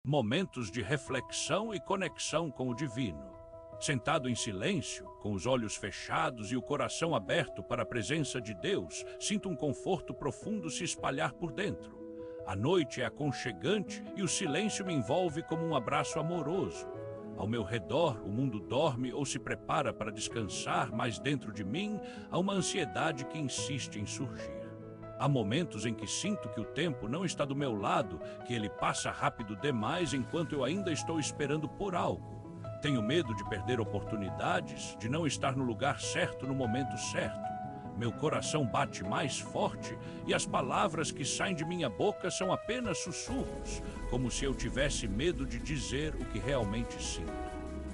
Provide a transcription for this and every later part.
Momentos de reflexão e conexão com o divino. Sentado em silêncio, com os olhos fechados e o coração aberto para a presença de Deus, sinto um conforto profundo se espalhar por dentro. A noite é aconchegante e o silêncio me envolve como um abraço amoroso. Ao meu redor, o mundo dorme ou se prepara para descansar, mas dentro de mim há uma ansiedade que insiste em surgir. Há momentos em que sinto que o tempo não está do meu lado, que ele passa rápido demais enquanto eu ainda estou esperando por algo. Tenho medo de perder oportunidades, de não estar no lugar certo no momento certo. Meu coração bate mais forte e as palavras que saem de minha boca são apenas sussurros, como se eu tivesse medo de dizer o que realmente sinto.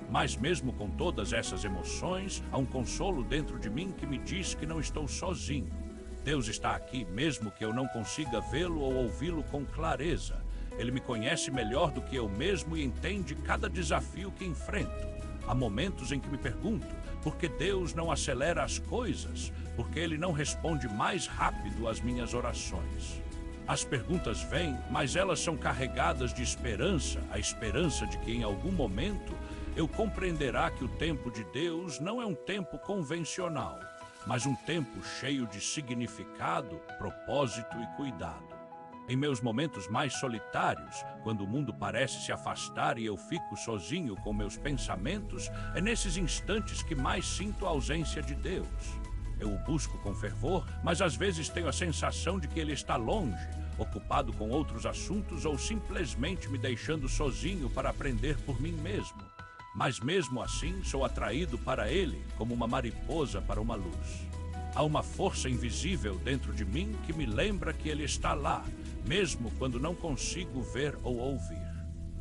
Mas mesmo com todas essas emoções, há um consolo dentro de mim que me diz que não estou sozinho. Deus está aqui mesmo que eu não consiga vê-lo ou ouvi-lo com clareza. Ele me conhece melhor do que eu mesmo e entende cada desafio que enfrento. Há momentos em que me pergunto por que Deus não acelera as coisas, por que Ele não responde mais rápido às minhas orações. As perguntas vêm, mas elas são carregadas de esperança, a esperança de que em algum momento eu compreenderá que o tempo de Deus não é um tempo convencional, mas um tempo cheio de significado, propósito e cuidado. Em meus momentos mais solitários, quando o mundo parece se afastar e eu fico sozinho com meus pensamentos, é nesses instantes que mais sinto a ausência de Deus. Eu o busco com fervor, mas às vezes tenho a sensação de que ele está longe, ocupado com outros assuntos ou simplesmente me deixando sozinho para aprender por mim mesmo. Mas mesmo assim sou atraído para ele como uma mariposa para uma luz. Há uma força invisível dentro de mim que me lembra que ele está lá, mesmo quando não consigo ver ou ouvir.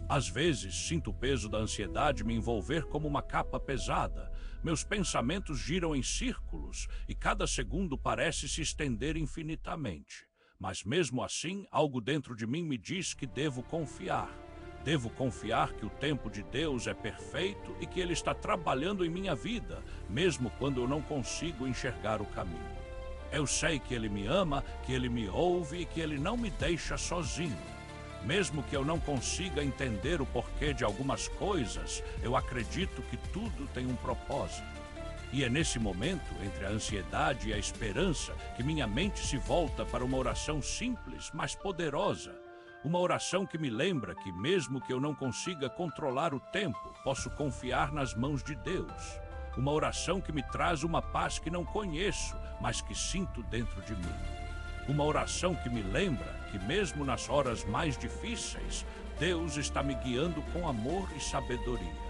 Às vezes sinto o peso da ansiedade me envolver como uma capa pesada. Meus pensamentos giram em círculos e cada segundo parece se estender infinitamente. Mas mesmo assim, algo dentro de mim me diz que devo confiar. Devo confiar que o tempo de Deus é perfeito e que Ele está trabalhando em minha vida, mesmo quando eu não consigo enxergar o caminho. Eu sei que Ele me ama, que Ele me ouve e que Ele não me deixa sozinho. Mesmo que eu não consiga entender o porquê de algumas coisas, eu acredito que tudo tem um propósito. E é nesse momento, entre a ansiedade e a esperança, que minha mente se volta para uma oração simples, mas poderosa. Uma oração que me lembra que, mesmo que eu não consiga controlar o tempo, posso confiar nas mãos de Deus. Uma oração que me traz uma paz que não conheço, mas que sinto dentro de mim. Uma oração que me lembra que, mesmo nas horas mais difíceis, Deus está me guiando com amor e sabedoria.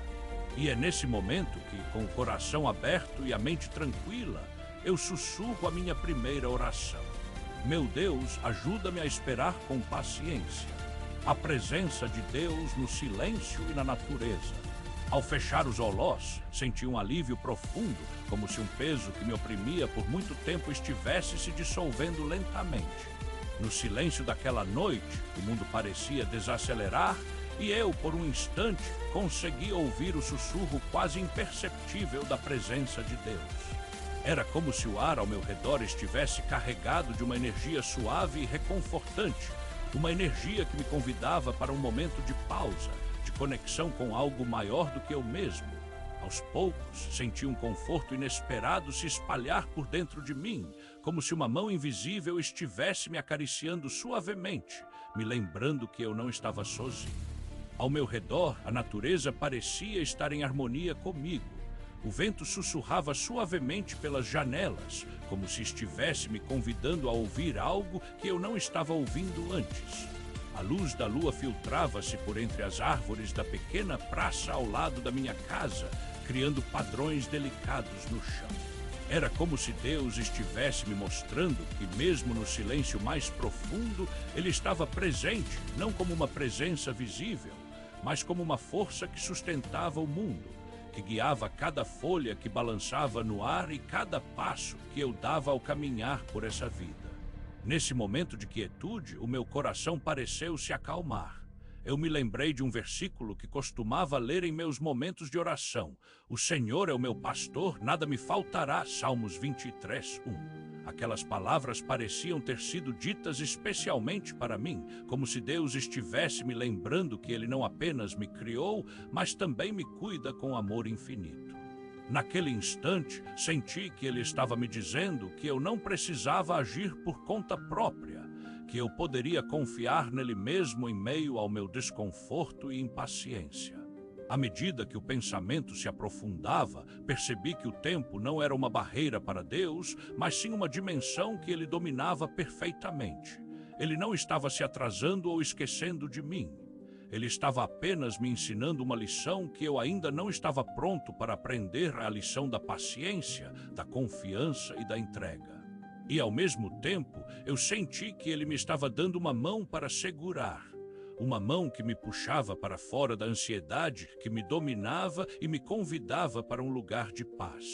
E é nesse momento que, com o coração aberto e a mente tranquila, eu sussurro a minha primeira oração. Meu Deus, ajuda-me a esperar com paciência. A presença de Deus no silêncio e na natureza. Ao fechar os olhos, senti um alívio profundo, como se um peso que me oprimia por muito tempo estivesse se dissolvendo lentamente. No silêncio daquela noite, o mundo parecia desacelerar e eu, por um instante, consegui ouvir o sussurro quase imperceptível da presença de Deus. Era como se o ar ao meu redor estivesse carregado de uma energia suave e reconfortante, uma energia que me convidava para um momento de pausa, de conexão com algo maior do que eu mesmo. Aos poucos, senti um conforto inesperado se espalhar por dentro de mim, como se uma mão invisível estivesse me acariciando suavemente, me lembrando que eu não estava sozinho. Ao meu redor, a natureza parecia estar em harmonia comigo. O vento sussurrava suavemente pelas janelas, como se estivesse me convidando a ouvir algo que eu não estava ouvindo antes. A luz da lua filtrava-se por entre as árvores da pequena praça ao lado da minha casa, criando padrões delicados no chão. Era como se Deus estivesse me mostrando que, mesmo no silêncio mais profundo, Ele estava presente, não como uma presença visível, mas como uma força que sustentava o mundo, que guiava cada folha que balançava no ar e cada passo que eu dava ao caminhar por essa vida. Nesse momento de quietude, o meu coração pareceu se acalmar. Eu me lembrei de um versículo que costumava ler em meus momentos de oração. O Senhor é o meu pastor, nada me faltará. Salmos 23:1. Aquelas palavras pareciam ter sido ditas especialmente para mim, como se Deus estivesse me lembrando que Ele não apenas me criou, mas também me cuida com amor infinito. Naquele instante, senti que Ele estava me dizendo que eu não precisava agir por conta própria, que eu poderia confiar nele mesmo em meio ao meu desconforto e impaciência. À medida que o pensamento se aprofundava, percebi que o tempo não era uma barreira para Deus, mas sim uma dimensão que ele dominava perfeitamente. Ele não estava se atrasando ou esquecendo de mim. Ele estava apenas me ensinando uma lição que eu ainda não estava pronto para aprender, a lição da paciência, da confiança e da entrega. E, ao mesmo tempo, eu senti que ele me estava dando uma mão para segurar. Uma mão que me puxava para fora da ansiedade, que me dominava e me convidava para um lugar de paz.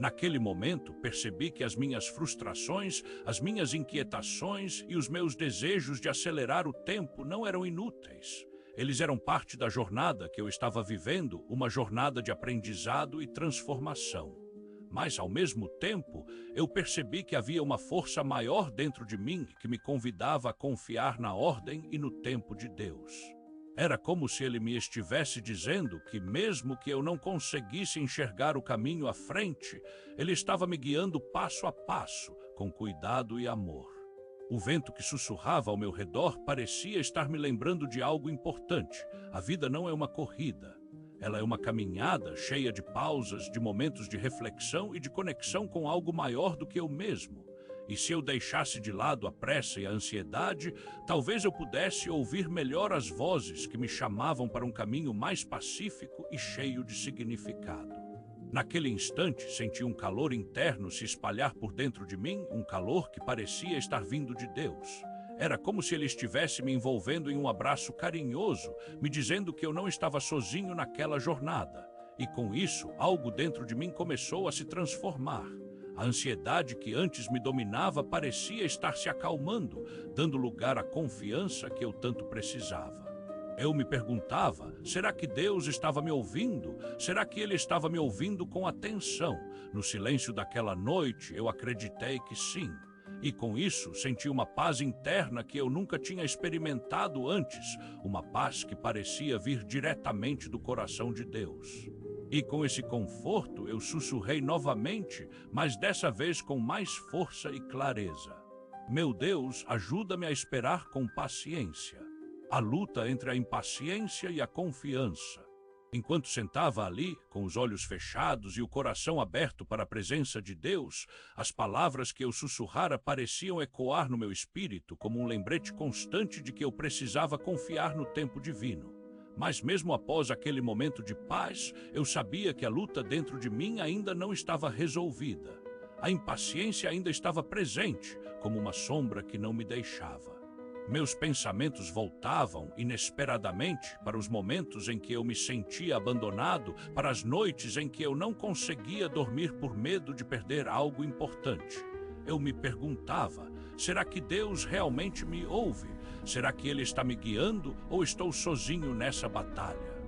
Naquele momento, percebi que as minhas frustrações, as minhas inquietações e os meus desejos de acelerar o tempo não eram inúteis. Eles eram parte da jornada que eu estava vivendo, uma jornada de aprendizado e transformação. Mas, ao mesmo tempo, eu percebi que havia uma força maior dentro de mim que me convidava a confiar na ordem e no tempo de Deus. Era como se ele me estivesse dizendo que, mesmo que eu não conseguisse enxergar o caminho à frente, ele estava me guiando passo a passo, com cuidado e amor. O vento que sussurrava ao meu redor parecia estar me lembrando de algo importante. A vida não é uma corrida. Ela é uma caminhada cheia de pausas, de momentos de reflexão e de conexão com algo maior do que eu mesmo. E se eu deixasse de lado a pressa e a ansiedade, talvez eu pudesse ouvir melhor as vozes que me chamavam para um caminho mais pacífico e cheio de significado. Naquele instante, senti um calor interno se espalhar por dentro de mim, um calor que parecia estar vindo de Deus. Era como se ele estivesse me envolvendo em um abraço carinhoso, me dizendo que eu não estava sozinho naquela jornada. E com isso, algo dentro de mim começou a se transformar. A ansiedade que antes me dominava parecia estar se acalmando, dando lugar à confiança que eu tanto precisava. Eu me perguntava, será que Deus estava me ouvindo? Será que Ele estava me ouvindo com atenção? No silêncio daquela noite, eu acreditei que sim. E com isso, senti uma paz interna que eu nunca tinha experimentado antes, uma paz que parecia vir diretamente do coração de Deus. E com esse conforto, eu sussurrei novamente, mas dessa vez com mais força e clareza. Meu Deus, ajuda-me a esperar com paciência. A luta entre a impaciência e a confiança. Enquanto sentava ali, com os olhos fechados e o coração aberto para a presença de Deus, as palavras que eu sussurrara pareciam ecoar no meu espírito como um lembrete constante de que eu precisava confiar no tempo divino. Mas mesmo após aquele momento de paz, eu sabia que a luta dentro de mim ainda não estava resolvida. A impaciência ainda estava presente, como uma sombra que não me deixava. Meus pensamentos voltavam inesperadamente para os momentos em que eu me sentia abandonado, para as noites em que eu não conseguia dormir por medo de perder algo importante. Eu me perguntava, será que Deus realmente me ouve? Será que Ele está me guiando ou estou sozinho nessa batalha?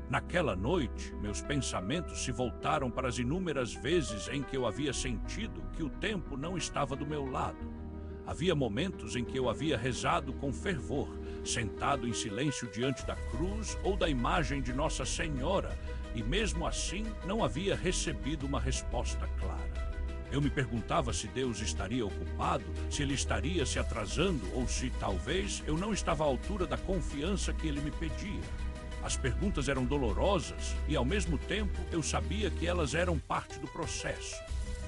Naquela noite, meus pensamentos se voltaram para as inúmeras vezes em que eu havia sentido que o tempo não estava do meu lado. Havia momentos em que eu havia rezado com fervor, sentado em silêncio diante da cruz ou da imagem de Nossa Senhora, e mesmo assim não havia recebido uma resposta clara. Eu me perguntava se Deus estaria ocupado, se Ele estaria se atrasando ou se, talvez, eu não estava à altura da confiança que Ele me pedia. As perguntas eram dolorosas e, ao mesmo tempo, eu sabia que elas eram parte do processo.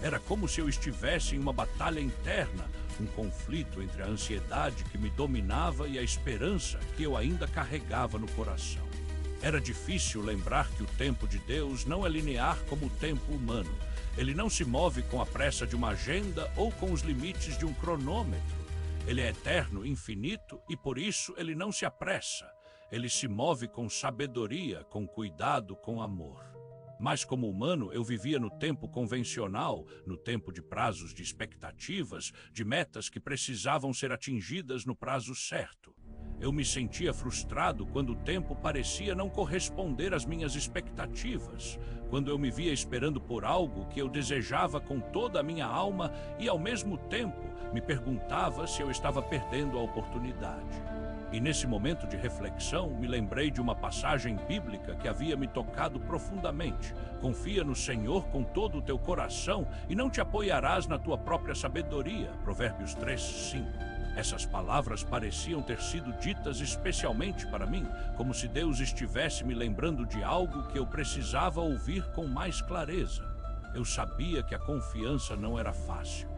Era como se eu estivesse em uma batalha interna, um conflito entre a ansiedade que me dominava e a esperança que eu ainda carregava no coração. Era difícil lembrar que o tempo de Deus não é linear como o tempo humano. Ele não se move com a pressa de uma agenda ou com os limites de um cronômetro. Ele é eterno, infinito e por isso ele não se apressa. Ele se move com sabedoria, com cuidado, com amor. Mas como humano, eu vivia no tempo convencional, no tempo de prazos de expectativas, de metas que precisavam ser atingidas no prazo certo. Eu me sentia frustrado quando o tempo parecia não corresponder às minhas expectativas, quando eu me via esperando por algo que eu desejava com toda a minha alma e, ao mesmo tempo, me perguntava se eu estava perdendo a oportunidade. E nesse momento de reflexão, me lembrei de uma passagem bíblica que havia me tocado profundamente. Confia no Senhor com todo o teu coração e não te apoiarás na tua própria sabedoria. Provérbios 3:5. Essas palavras pareciam ter sido ditas especialmente para mim, como se Deus estivesse me lembrando de algo que eu precisava ouvir com mais clareza. Eu sabia que a confiança não era fácil.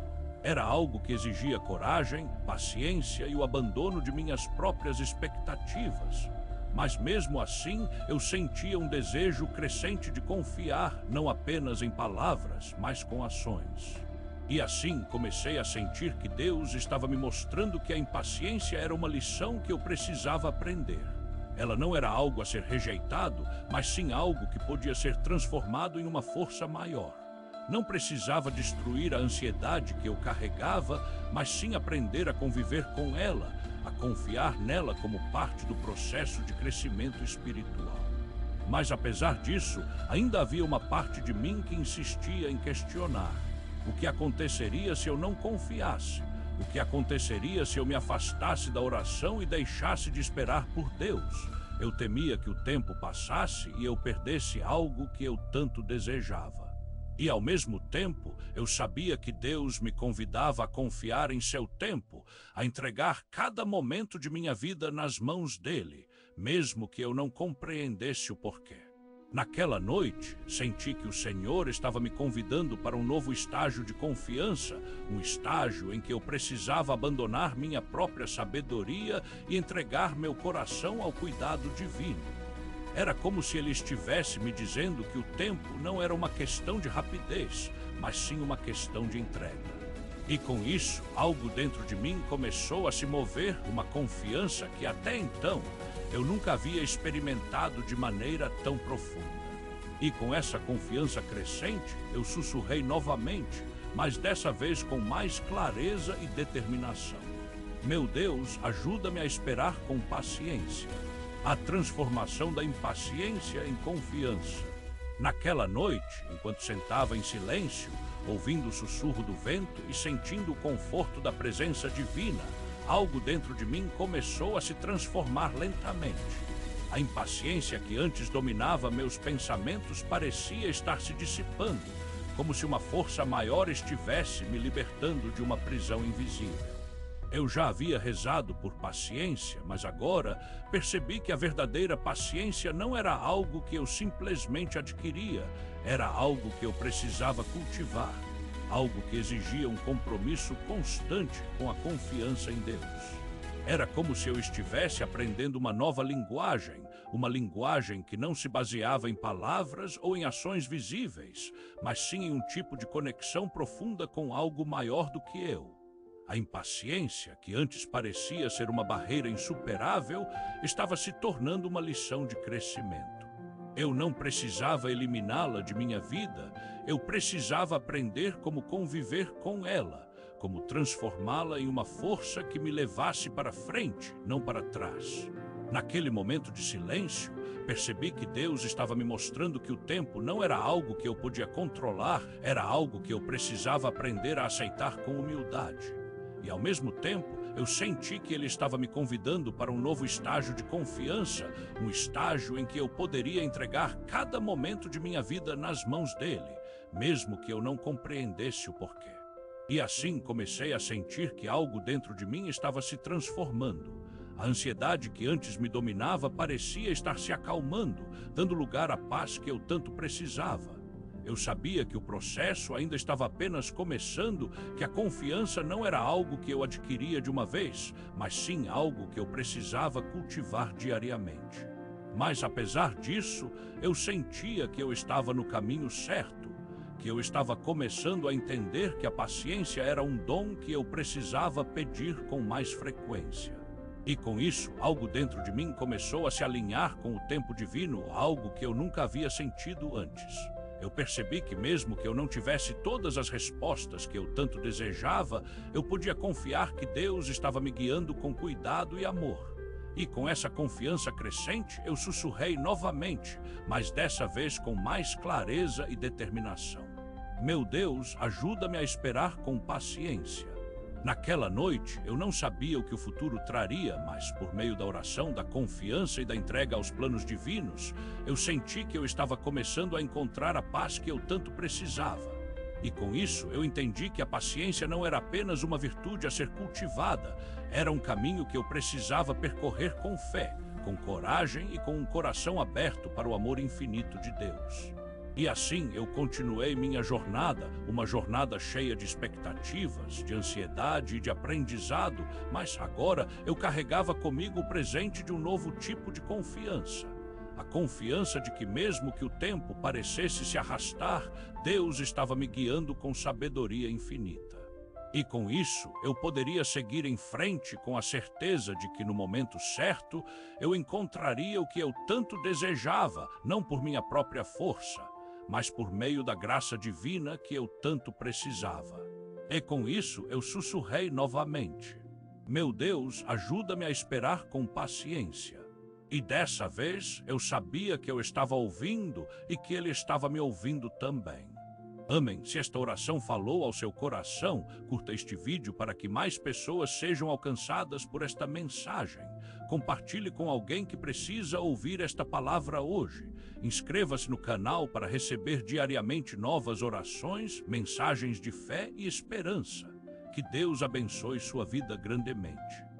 Era algo que exigia coragem, paciência e o abandono de minhas próprias expectativas. Mas mesmo assim, eu sentia um desejo crescente de confiar, não apenas em palavras, mas com ações. E assim comecei a sentir que Deus estava me mostrando que a impaciência era uma lição que eu precisava aprender. Ela não era algo a ser rejeitado, mas sim algo que podia ser transformado em uma força maior. Não precisava destruir a ansiedade que eu carregava, mas sim aprender a conviver com ela, a confiar nela como parte do processo de crescimento espiritual. Mas apesar disso, ainda havia uma parte de mim que insistia em questionar. O que aconteceria se eu não confiasse? O que aconteceria se eu me afastasse da oração e deixasse de esperar por Deus? Eu temia que o tempo passasse e eu perdesse algo que eu tanto desejava. E ao mesmo tempo, eu sabia que Deus me convidava a confiar em seu tempo, a entregar cada momento de minha vida nas mãos dele, mesmo que eu não compreendesse o porquê. Naquela noite, senti que o Senhor estava me convidando para um novo estágio de confiança, um estágio em que eu precisava abandonar minha própria sabedoria e entregar meu coração ao cuidado divino. Era como se ele estivesse me dizendo que o tempo não era uma questão de rapidez, mas sim uma questão de entrega. E com isso, algo dentro de mim começou a se mover, uma confiança que até então eu nunca havia experimentado de maneira tão profunda. E com essa confiança crescente, eu sussurrei novamente, mas dessa vez com mais clareza e determinação. Meu Deus, ajuda-me a esperar com paciência. A transformação da impaciência em confiança. Naquela noite, enquanto sentava em silêncio, ouvindo o sussurro do vento e sentindo o conforto da presença divina, algo dentro de mim começou a se transformar lentamente. A impaciência que antes dominava meus pensamentos parecia estar se dissipando, como se uma força maior estivesse me libertando de uma prisão invisível. Eu já havia rezado por paciência, mas agora percebi que a verdadeira paciência não era algo que eu simplesmente adquiria, era algo que eu precisava cultivar, algo que exigia um compromisso constante com a confiança em Deus. Era como se eu estivesse aprendendo uma nova linguagem, uma linguagem que não se baseava em palavras ou em ações visíveis, mas sim em um tipo de conexão profunda com algo maior do que eu. A impaciência, que antes parecia ser uma barreira insuperável, estava se tornando uma lição de crescimento. Eu não precisava eliminá-la de minha vida, eu precisava aprender como conviver com ela, como transformá-la em uma força que me levasse para frente, não para trás. Naquele momento de silêncio, percebi que Deus estava me mostrando que o tempo não era algo que eu podia controlar, era algo que eu precisava aprender a aceitar com humildade. E ao mesmo tempo, eu senti que ele estava me convidando para um novo estágio de confiança, um estágio em que eu poderia entregar cada momento de minha vida nas mãos dele, mesmo que eu não compreendesse o porquê. E assim comecei a sentir que algo dentro de mim estava se transformando. A ansiedade que antes me dominava parecia estar se acalmando, dando lugar à paz que eu tanto precisava. Eu sabia que o processo ainda estava apenas começando, que a confiança não era algo que eu adquiria de uma vez, mas sim algo que eu precisava cultivar diariamente. Mas apesar disso, eu sentia que eu estava no caminho certo, que eu estava começando a entender que a paciência era um dom que eu precisava pedir com mais frequência. E com isso, algo dentro de mim começou a se alinhar com o tempo divino, algo que eu nunca havia sentido antes. Eu percebi que mesmo que eu não tivesse todas as respostas que eu tanto desejava, eu podia confiar que Deus estava me guiando com cuidado e amor. E com essa confiança crescente, eu sussurrei novamente, mas dessa vez com mais clareza e determinação: meu Deus, ajuda-me a esperar com paciência. Naquela noite, eu não sabia o que o futuro traria, mas por meio da oração, da confiança e da entrega aos planos divinos, eu senti que eu estava começando a encontrar a paz que eu tanto precisava. E com isso, eu entendi que a paciência não era apenas uma virtude a ser cultivada, era um caminho que eu precisava percorrer com fé, com coragem e com um coração aberto para o amor infinito de Deus. E assim eu continuei minha jornada, uma jornada cheia de expectativas, de ansiedade e de aprendizado, mas agora eu carregava comigo o presente de um novo tipo de confiança. A confiança de que mesmo que o tempo parecesse se arrastar, Deus estava me guiando com sabedoria infinita. E com isso, eu poderia seguir em frente com a certeza de que no momento certo, eu encontraria o que eu tanto desejava, não por minha própria força, mas por meio da graça divina que eu tanto precisava. E com isso eu sussurrei novamente: meu Deus, ajuda-me a esperar com paciência. E dessa vez eu sabia que eu estava ouvindo e que Ele estava me ouvindo também. Amém. Se esta oração falou ao seu coração, curta este vídeo para que mais pessoas sejam alcançadas por esta mensagem. Compartilhe com alguém que precisa ouvir esta palavra hoje. Inscreva-se no canal para receber diariamente novas orações, mensagens de fé e esperança. Que Deus abençoe sua vida grandemente.